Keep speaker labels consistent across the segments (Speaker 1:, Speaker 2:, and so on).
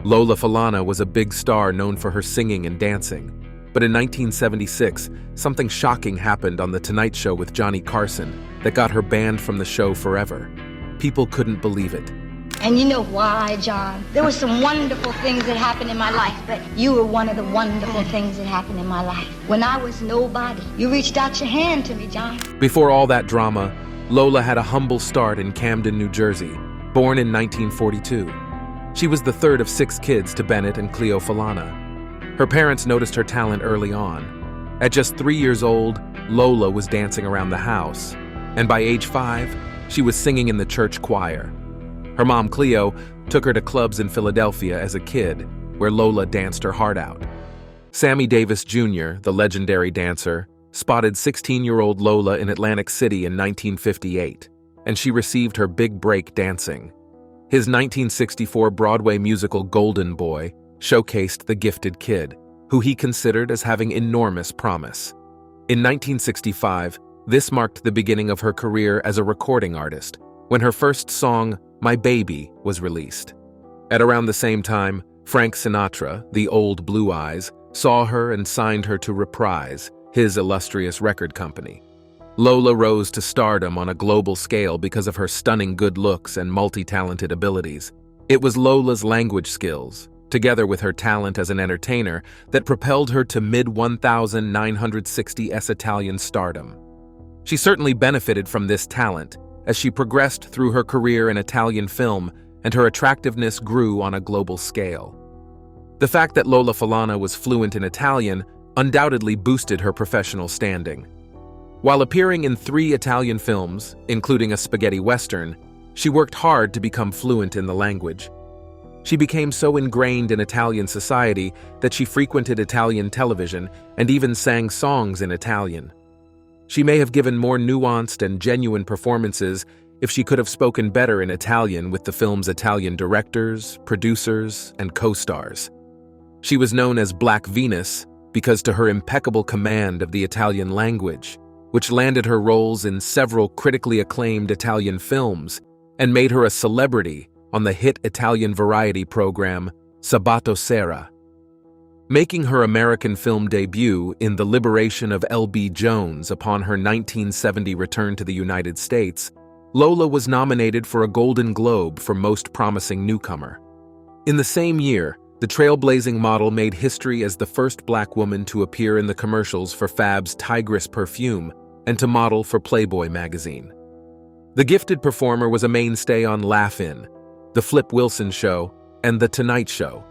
Speaker 1: Lola Falana was a big star known for her singing and dancing. But in 1976, something shocking happened on The Tonight Show with Johnny Carson that got her banned from the show forever. People couldn't believe it.
Speaker 2: And you know why, John? There were some wonderful things that happened in my life, but you were one of the wonderful things that happened in my life. When I was nobody, you reached out your hand to me, John.
Speaker 1: Before all that drama, Lola had a humble start in Camden, New Jersey, born in 1942. She was the third of 6 kids to Bennett and Cleo Falana. Her parents noticed her talent early on. At just 3 years old, Lola was dancing around the house, and by age 5, she was singing in the church choir. Her mom, Cleo, took her to clubs in Philadelphia as a kid, where Lola danced her heart out. Sammy Davis Jr., the legendary dancer, spotted 16-year-old Lola in Atlantic City in 1958, and she received her big break dancing. His 1964 Broadway musical Golden Boy showcased the gifted kid, who he considered as having enormous promise. In 1965, this marked the beginning of her career as a recording artist, when her first song, My Baby, was released. At around the same time, Frank Sinatra, the old Blue Eyes, saw her and signed her to Reprise, his illustrious record company. Lola rose to stardom on a global scale because of her stunning good looks and multi-talented abilities. It was Lola's language skills, together with her talent as an entertainer, that propelled her to mid-1960s Italian stardom. She certainly benefited from this talent as she progressed through her career in Italian film, and her attractiveness grew on a global scale. The fact that Lola Falana was fluent in Italian undoubtedly boosted her professional standing. While appearing in 3 Italian films, including a spaghetti western, she worked hard to become fluent in the language. She became so ingrained in Italian society that she frequented Italian television and even sang songs in Italian. She may have given more nuanced and genuine performances if she could have spoken better in Italian with the film's Italian directors, producers, and co-stars. She was known as Black Venus because to her impeccable command of the Italian language, which landed her roles in several critically acclaimed Italian films and made her a celebrity on the hit Italian variety program Sabato Sera. Making her American film debut in The Liberation of L.B. Jones upon her 1970 return to the United States, Lola was nominated for a Golden Globe for Most Promising Newcomer. In the same year, the trailblazing model made history as the first Black woman to appear in the commercials for Fab's Tigress perfume and to model for Playboy magazine. The gifted performer was a mainstay on Laugh-In, The Flip Wilson Show, and The Tonight Show,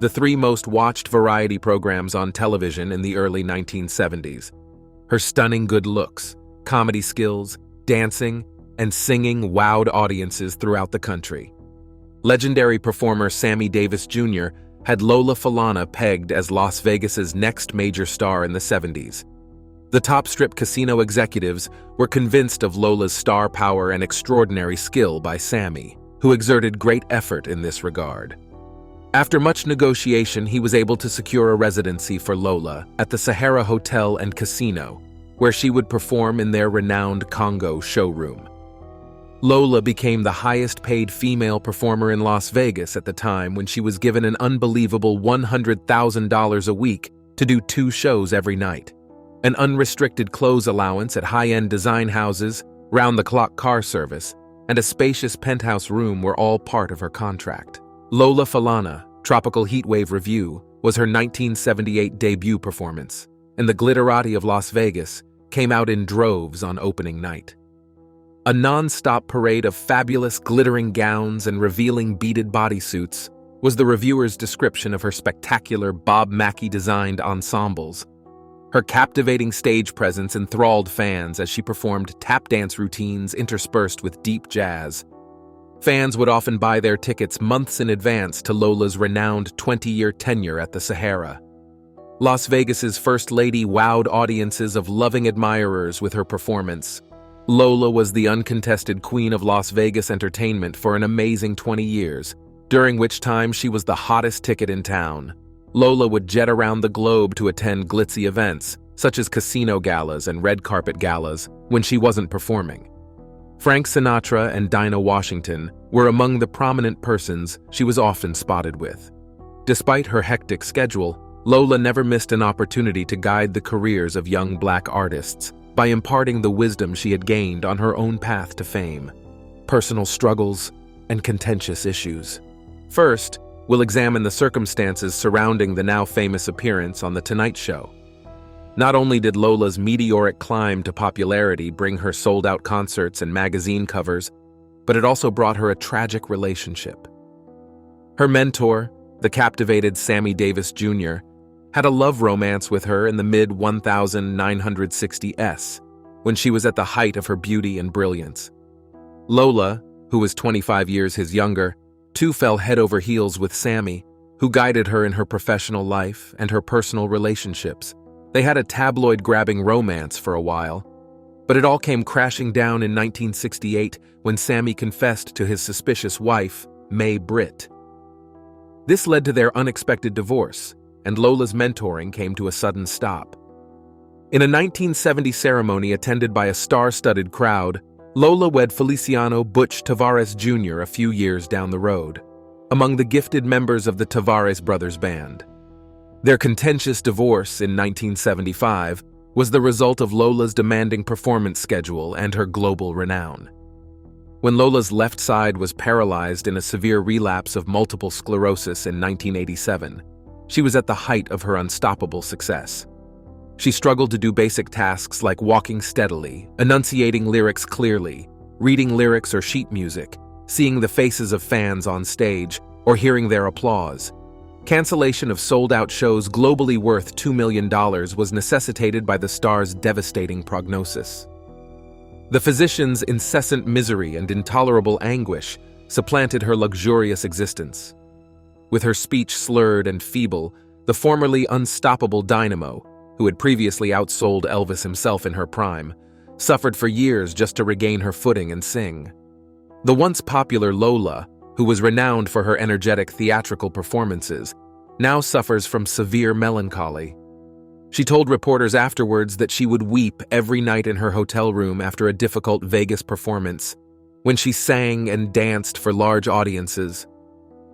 Speaker 1: the 3 most watched variety programs on television in the early 1970s. Her stunning good looks, comedy skills, dancing, and singing wowed audiences throughout the country. Legendary performer Sammy Davis Jr. had Lola Falana pegged as Las Vegas's next major star in the 70s. The top strip casino executives were convinced of Lola's star power and extraordinary skill by Sammy, who exerted great effort in this regard. After much negotiation, he was able to secure a residency for Lola at the Sahara Hotel and Casino, where she would perform in their renowned Congo showroom. Lola became the highest-paid female performer in Las Vegas at the time when she was given an unbelievable $100,000 a week to do 2 shows every night. An unrestricted clothes allowance at high-end design houses, round-the-clock car service, and a spacious penthouse room were all part of her contract. Lola Falana, Tropical Heatwave Review, was her 1978 debut performance, and the glitterati of Las Vegas came out in droves on opening night. A non-stop parade of fabulous glittering gowns and revealing beaded bodysuits was the reviewer's description of her spectacular Bob Mackie-designed ensembles. Her captivating stage presence enthralled fans as she performed tap dance routines interspersed with deep jazz. Fans would often buy their tickets months in advance to Lola's renowned 20-year tenure at the Sahara. Las Vegas's First Lady wowed audiences of loving admirers with her performance. Lola was the uncontested queen of Las Vegas entertainment for an amazing 20 years, during which time she was the hottest ticket in town. Lola would jet around the globe to attend glitzy events, such as casino galas and red carpet galas, when she wasn't performing. Frank Sinatra and Dinah Washington were among the prominent persons she was often spotted with. Despite her hectic schedule, Lola never missed an opportunity to guide the careers of young Black artists by imparting the wisdom she had gained on her own path to fame, personal struggles, and contentious issues. First, we'll examine the circumstances surrounding the now famous appearance on The Tonight Show. Not only did Lola's meteoric climb to popularity bring her sold-out concerts and magazine covers, but it also brought her a tragic relationship. Her mentor, the captivated Sammy Davis Jr., had a love romance with her in the mid-1960s, when she was at the height of her beauty and brilliance. Lola, who was 25 years his younger, too fell head over heels with Sammy, who guided her in her professional life and her personal relationships. They had a tabloid-grabbing romance for a while, but it all came crashing down in 1968 when Sammy confessed to his suspicious wife, Mae Britt. This led to their unexpected divorce, and Lola's mentoring came to a sudden stop. In a 1970 ceremony attended by a star-studded crowd, Lola wed Feliciano Butch Tavares Jr. a few years down the road, among the gifted members of the Tavares Brothers Band. Their contentious divorce in 1975 was the result of Lola's demanding performance schedule and her global renown. When Lola's left side was paralyzed in a severe relapse of multiple sclerosis in 1987, she was at the height of her unstoppable success. She struggled to do basic tasks like walking steadily, enunciating lyrics clearly, reading lyrics or sheet music, seeing the faces of fans on stage, or hearing their applause. Cancellation of sold-out shows globally worth $2 million was necessitated by the star's devastating prognosis. The physician's incessant misery and intolerable anguish supplanted her luxurious existence. With her speech slurred and feeble, the formerly unstoppable dynamo, who had previously outsold Elvis himself in her prime, suffered for years just to regain her footing and sing. The once popular Lola, who was renowned for her energetic theatrical performances, now suffers from severe melancholy. She told reporters afterwards that she would weep every night in her hotel room after a difficult Vegas performance, when she sang and danced for large audiences.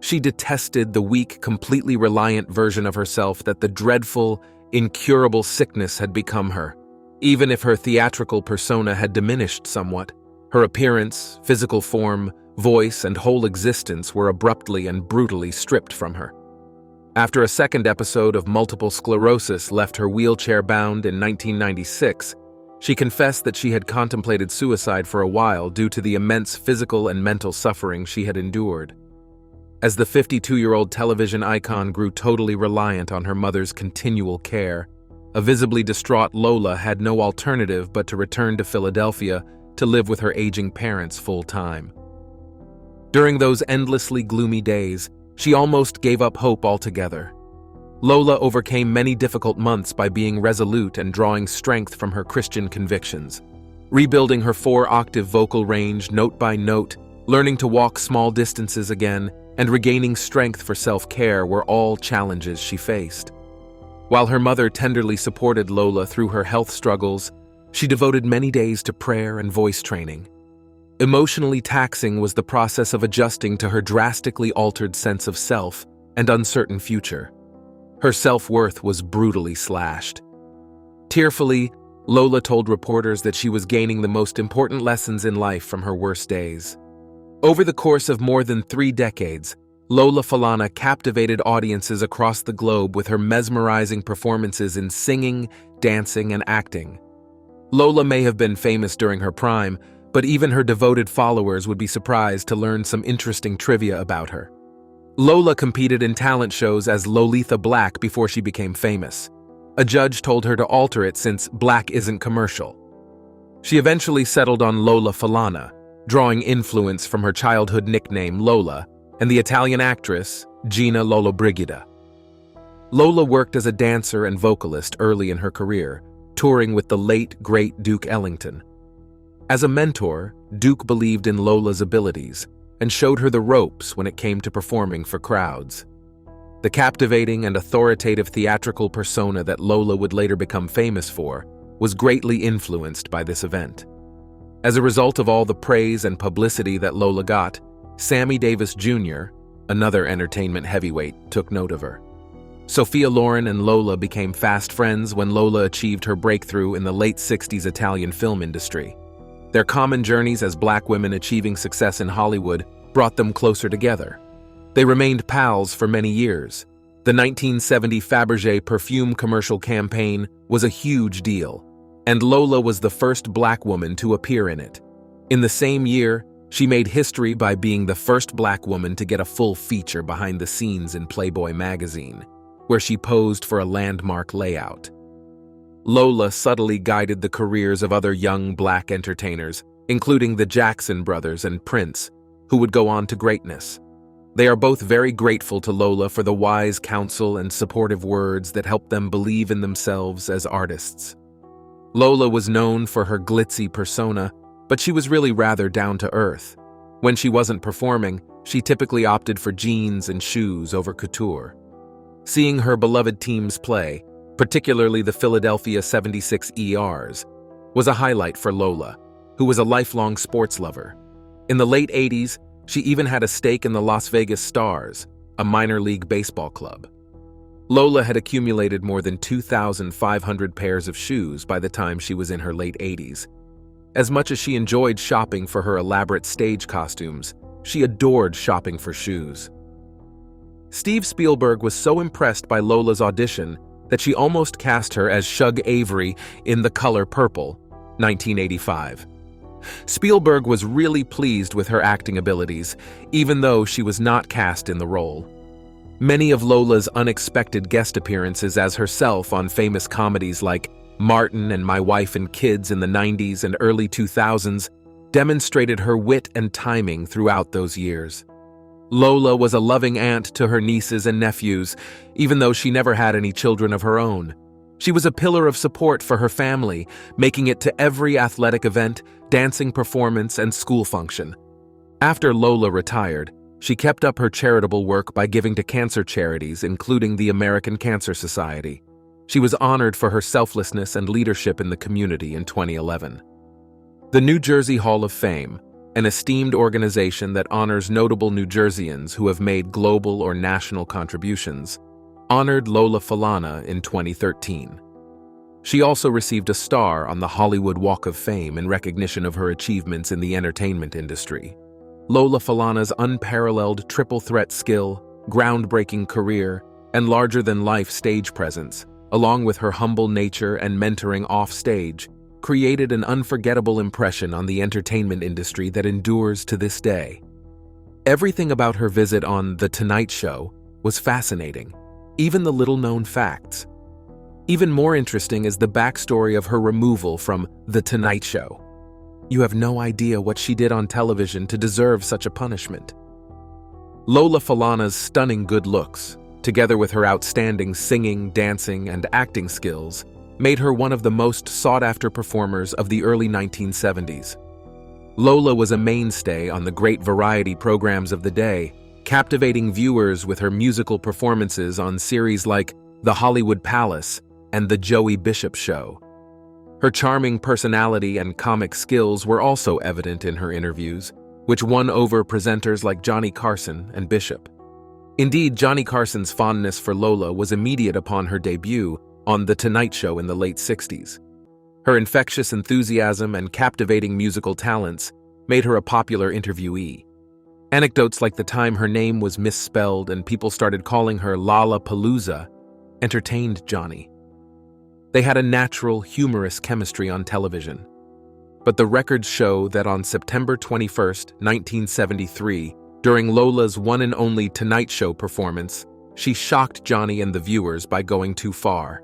Speaker 1: She detested the weak, completely reliant version of herself that the dreadful, incurable sickness had become her. Even if her theatrical persona had diminished somewhat, her appearance, physical form, voice, and whole existence were abruptly and brutally stripped from her. After a second episode of multiple sclerosis left her wheelchair-bound in 1996, she confessed that she had contemplated suicide for a while due to the immense physical and mental suffering she had endured. As the 52-year-old television icon grew totally reliant on her mother's continual care, a visibly distraught Lola had no alternative but to return to Philadelphia to live with her aging parents full-time. During those endlessly gloomy days, she almost gave up hope altogether. Lola overcame many difficult months by being resolute and drawing strength from her Christian convictions. Rebuilding her 4-octave vocal range note by note, learning to walk small distances again, and regaining strength for self-care were all challenges she faced. While her mother tenderly supported Lola through her health struggles, she devoted many days to prayer and voice training. Emotionally taxing was the process of adjusting to her drastically altered sense of self and uncertain future. Her self-worth was brutally slashed. Tearfully, Lola told reporters that she was gaining the most important lessons in life from her worst days. Over the course of more than 3 decades, Lola Falana captivated audiences across the globe with her mesmerizing performances in singing, dancing, and acting. Lola may have been famous during her prime, but even her devoted followers would be surprised to learn some interesting trivia about her. Lola competed in talent shows as Lolita Black before she became famous. A judge told her to alter it since black isn't commercial. She eventually settled on Lola Falana, drawing influence from her childhood nickname Lola and the Italian actress Gina Lollobrigida. Lola worked as a dancer and vocalist early in her career, touring with the late, great Duke Ellington. As a mentor, Duke believed in Lola's abilities and showed her the ropes when it came to performing for crowds. The captivating and authoritative theatrical persona that Lola would later become famous for was greatly influenced by this event. As a result of all the praise and publicity that Lola got, Sammy Davis Jr., another entertainment heavyweight, took note of her. Sophia Loren and Lola became fast friends when Lola achieved her breakthrough in the late 60s Italian film industry. Their common journeys as black women achieving success in Hollywood brought them closer together. They remained pals for many years. The 1970 Fabergé perfume commercial campaign was a huge deal, and Lola was the first black woman to appear in it. In the same year, she made history by being the first black woman to get a full feature behind the scenes in Playboy magazine, where she posed for a landmark layout. Lola subtly guided the careers of other young black entertainers, including the Jackson brothers and Prince, who would go on to greatness. They are both very grateful to Lola for the wise counsel and supportive words that helped them believe in themselves as artists. Lola was known for her glitzy persona, but she was really rather down to earth. When she wasn't performing, she typically opted for jeans and shoes over couture. Seeing her beloved teams play, particularly the Philadelphia 76ers, was a highlight for Lola, who was a lifelong sports lover. In the late 80s, she even had a stake in the Las Vegas Stars, a minor league baseball club. Lola had accumulated more than 2,500 pairs of shoes by the time she was in her late 80s. As much as she enjoyed shopping for her elaborate stage costumes, she adored shopping for shoes. Steve Spielberg was so impressed by Lola's audition that she almost cast her as Shug Avery in The Color Purple, 1985. Spielberg was really pleased with her acting abilities, even though she was not cast in the role. Many of Lola's unexpected guest appearances as herself on famous comedies like Martin and My Wife and Kids in the 90s and early 2000s demonstrated her wit and timing throughout those years. Lola was a loving aunt to her nieces and nephews, even though she never had any children of her own. She was a pillar of support for her family, making it to every athletic event, dancing performance, and school function. After Lola retired, she kept up her charitable work by giving to cancer charities, including the American Cancer Society. She was honored for her selflessness and leadership in the community in 2011. The New Jersey Hall of Fame, an esteemed organization that honors notable New Jerseyans who have made global or national contributions, honored Lola Falana in 2013. She also received a star on the Hollywood Walk of Fame in recognition of her achievements in the entertainment industry. Lola Falana's unparalleled triple-threat skill, groundbreaking career, and larger-than-life stage presence, along with her humble nature and mentoring off-stage, created an unforgettable impression on the entertainment industry that endures to this day. Everything about her visit on The Tonight Show was fascinating, even the little-known facts. Even more interesting is the backstory of her removal from The Tonight Show. You have no idea what she did on television to deserve such a punishment. Lola Falana's stunning good looks, together with her outstanding singing, dancing, and acting skills, made her one of the most sought-after performers of the early 1970s. Lola was a mainstay on the great variety programs of the day, captivating viewers with her musical performances on series like The Hollywood Palace and The Joey Bishop Show. Her charming personality and comic skills were also evident in her interviews, which won over presenters like Johnny Carson and Bishop. Indeed, Johnny Carson's fondness for Lola was immediate upon her debut on The Tonight Show in the late 60s. Her infectious enthusiasm and captivating musical talents made her a popular interviewee. Anecdotes like the time her name was misspelled and people started calling her Lollapalooza entertained Johnny. They had a natural, humorous chemistry on television. But the records show that on September 21, 1973, during Lola's one and only Tonight Show performance, she shocked Johnny and the viewers by going too far.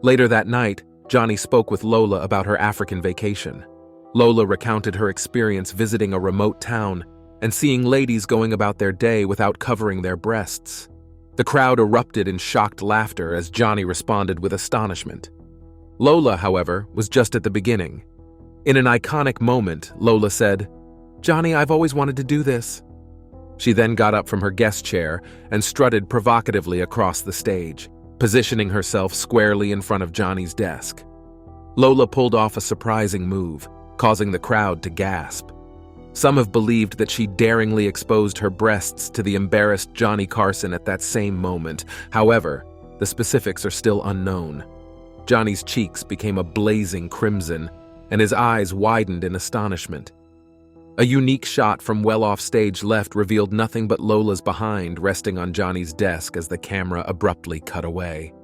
Speaker 1: Later that night, Johnny spoke with Lola about her African vacation. Lola recounted her experience visiting a remote town and seeing ladies going about their day without covering their breasts. The crowd erupted in shocked laughter as Johnny responded with astonishment. Lola, however, was just at the beginning. In an iconic moment, Lola said, "Johnny, I've always wanted to do this." She then got up from her guest chair and strutted provocatively across the stage, positioning herself squarely in front of Johnny's desk. Lola pulled off a surprising move, causing the crowd to gasp. Some have believed that she daringly exposed her breasts to the embarrassed Johnny Carson at that same moment. However, the specifics are still unknown. Johnny's cheeks became a blazing crimson, and his eyes widened in astonishment. A unique shot from well off stage left revealed nothing but Lola's behind resting on Johnny's desk as the camera abruptly cut away.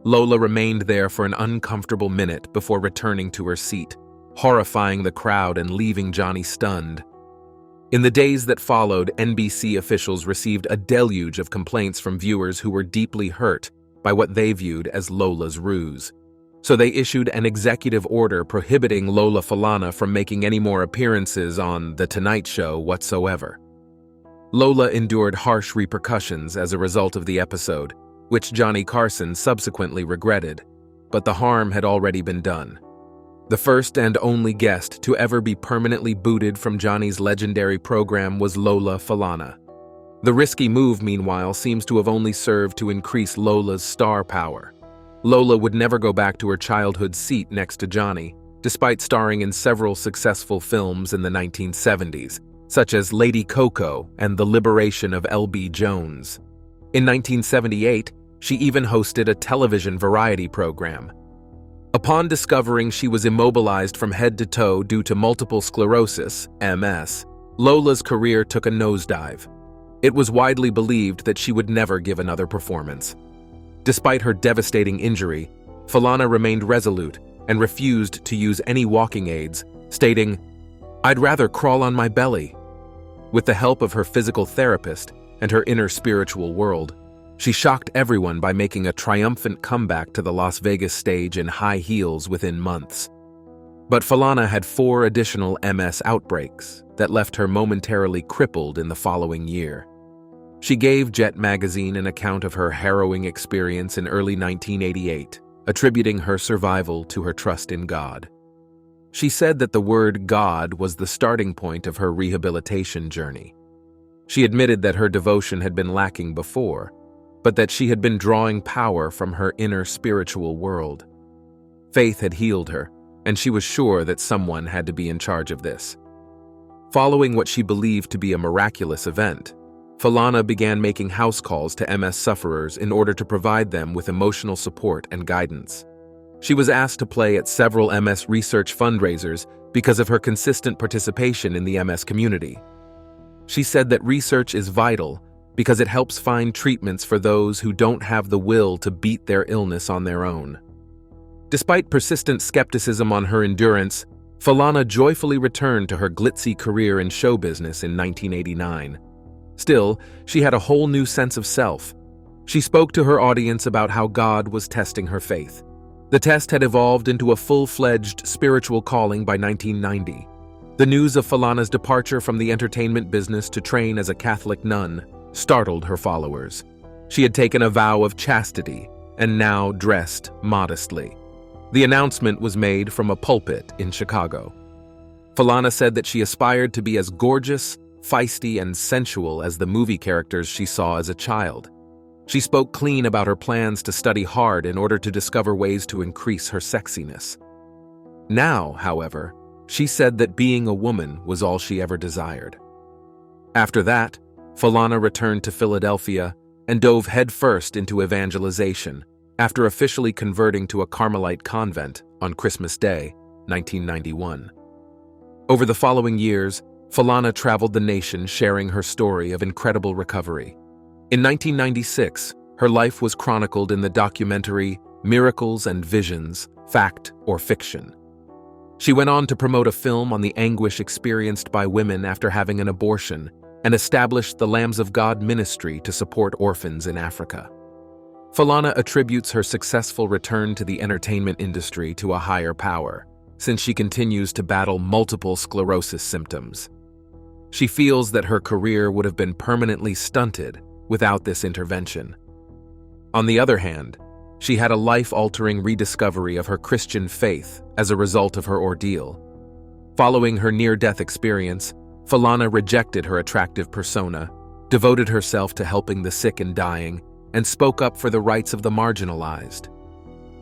Speaker 1: Lola remained there for an uncomfortable minute before returning to her seat, horrifying the crowd and leaving Johnny stunned. In the days that followed, NBC officials received a deluge of complaints from viewers who were deeply hurt by what they viewed as Lola's ruse. So they issued an executive order prohibiting Lola Falana from making any more appearances on The Tonight Show whatsoever. Lola endured harsh repercussions as a result of the episode, which Johnny Carson subsequently regretted, but the harm had already been done. The first and only guest to ever be permanently booted from Johnny's legendary program was Lola Falana. The risky move, meanwhile, seems to have only served to increase Lola's star power. Lola would never go back to her childhood seat next to Johnny, despite starring in several successful films in the 1970s, such as Lady Coco and The Liberation of L.B. Jones. In 1978, she even hosted a television variety program. Upon discovering she was immobilized from head to toe due to multiple sclerosis, MS, Lola's career took a nosedive. It was widely believed that she would never give another performance. Despite her devastating injury, Falana remained resolute and refused to use any walking aids, stating, "I'd rather crawl on my belly." With the help of her physical therapist and her inner spiritual world, she shocked everyone by making a triumphant comeback to the Las Vegas stage in high heels within months. But Falana had 4 additional MS outbreaks that left her momentarily crippled in the following year. She gave Jet magazine an account of her harrowing experience in early 1988, attributing her survival to her trust in God. She said that the word God was the starting point of her rehabilitation journey. She admitted that her devotion had been lacking before, but that she had been drawing power from her inner spiritual world. Faith had healed her, and she was sure that someone had to be in charge of this. Following what she believed to be a miraculous event, Falana began making house calls to MS sufferers in order to provide them with emotional support and guidance. She was asked to play at several MS research fundraisers because of her consistent participation in the MS community. She said that research is vital because it helps find treatments for those who don't have the will to beat their illness on their own. Despite persistent skepticism on her endurance, Falana joyfully returned to her glitzy career in show business in 1989. Still, she had a whole new sense of self. She spoke to her audience about how God was testing her faith. The test had evolved into a full-fledged spiritual calling by 1990. The news of Falana's departure from the entertainment business to train as a Catholic nun startled her followers. She had taken a vow of chastity and now dressed modestly. The announcement was made from a pulpit in Chicago. Falana said that she aspired to be as gorgeous, feisty, and sensual as the movie characters she saw as a child. She spoke clean about her plans to study hard in order to discover ways to increase her sexiness. Now, however, she said that being a woman was all she ever desired. After that, Falana returned to Philadelphia and dove headfirst into evangelization after officially converting to a Carmelite convent on Christmas Day, 1991. Over the following years, Falana traveled the nation sharing her story of incredible recovery. In 1996, her life was chronicled in the documentary Miracles and Visions, Fact or Fiction. She went on to promote a film on the anguish experienced by women after having an abortion and established the Lambs of God ministry to support orphans in Africa. Falana attributes her successful return to the entertainment industry to a higher power, since she continues to battle multiple sclerosis symptoms. She feels that her career would have been permanently stunted without this intervention. On the other hand, she had a life-altering rediscovery of her Christian faith as a result of her ordeal. Following her near-death experience, Falana rejected her attractive persona, devoted herself to helping the sick and dying, and spoke up for the rights of the marginalized.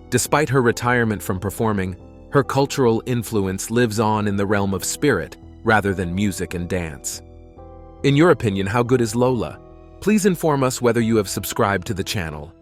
Speaker 1: Despite her retirement from performing, her cultural influence lives on in the realm of spirit, rather than music and dance. In your opinion, how good is Lola? Please inform us whether you have subscribed to the channel.